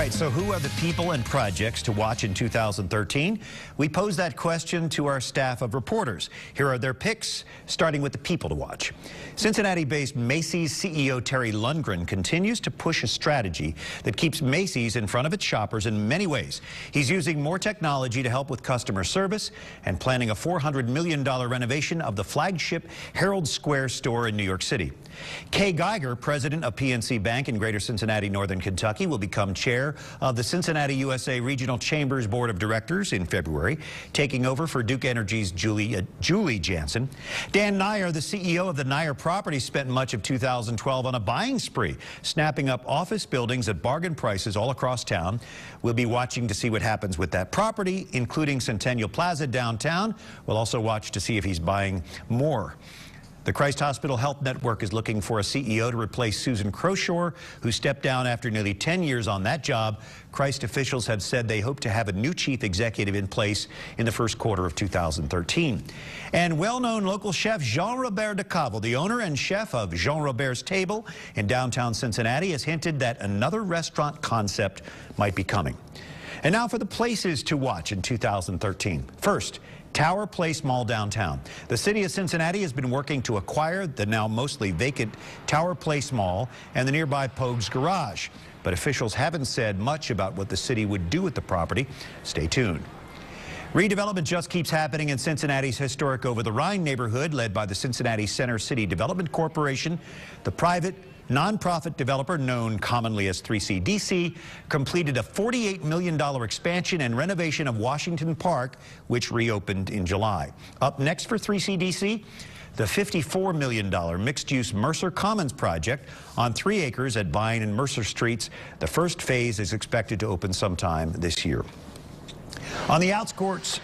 right, so who are the people and projects to watch in 2013? We posed that question to our staff of reporters. Here are their picks, starting with the people to watch. Cincinnati-based Macy's CEO Terry Lundgren continues to push a strategy that keeps Macy's in front of its shoppers in many ways. He's using more technology to help with customer service and planning a $400 million renovation of the flagship Herald Square store in New York City. Kay Geiger, president of PNC Bank in Greater Cincinnati, Northern Kentucky, will become chair of the Cincinnati USA Regional Chambers Board of Directors in February, taking over for Duke Energy's Julie Jansen. Dan Nair, the CEO of the Nair Properties, spent much of 2012 on a buying spree, snapping up office buildings at bargain prices all across town. We'll be watching to see what happens with that property, including Centennial Plaza downtown. We'll also watch to see if he's buying more. The Christ Hospital Health Network is looking for a CEO to replace Susan Crowshore, who stepped down after nearly 10 years on that job. Christ officials have said they hope to have a new chief executive in place in the first quarter of 2013. And well-known local chef Jean-Robert DeCaval, the owner and chef of Jean Robert's Table in downtown Cincinnati, has hinted that another restaurant concept might be coming. And now for the places to watch in 2013. First, Tower Place Mall downtown. The city of Cincinnati has been working to acquire the now mostly vacant Tower Place Mall and the nearby Pogues Garage. But officials haven't said much about what the city would do with the property. Stay tuned. Redevelopment just keeps happening in Cincinnati's historic Over the Rhine neighborhood, led by the Cincinnati Center City Development Corporation. The private nonprofit developer, known commonly as 3CDC, completed a $48 million expansion and renovation of Washington Park, which reopened in July. Up next for 3CDC, the $54 million mixed-use Mercer Commons project on 3 acres at Vine and Mercer Streets. The first phase is expected to open sometime this year. On the outskirts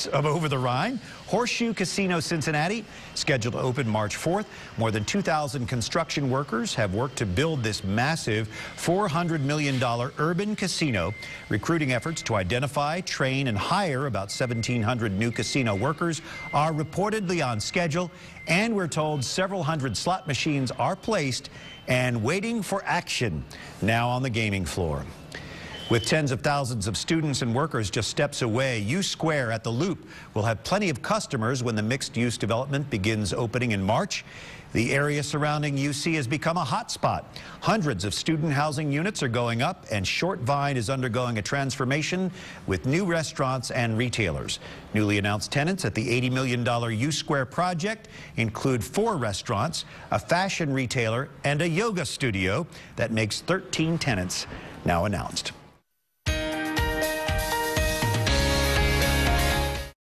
of Over the Rhine, Horseshoe Casino Cincinnati, scheduled to open March 4th. More than 2,000 construction workers have worked to build this massive $400 million urban casino. Recruiting efforts to identify, train, and hire about 1,700 new casino workers are reportedly on schedule, and we're told several hundred slot machines are placed and waiting for action now on the gaming floor. With tens of thousands of students and workers just steps away, U Square at the Loop will have plenty of customers when the mixed-use development begins opening in March. The area surrounding UC has become a hot spot. Hundreds of student housing units are going up, and Short Vine is undergoing a transformation with new restaurants and retailers. Newly announced tenants at the $80 million U Square project include 4 restaurants, a fashion retailer, and a yoga studio. That makes 13 tenants now announced.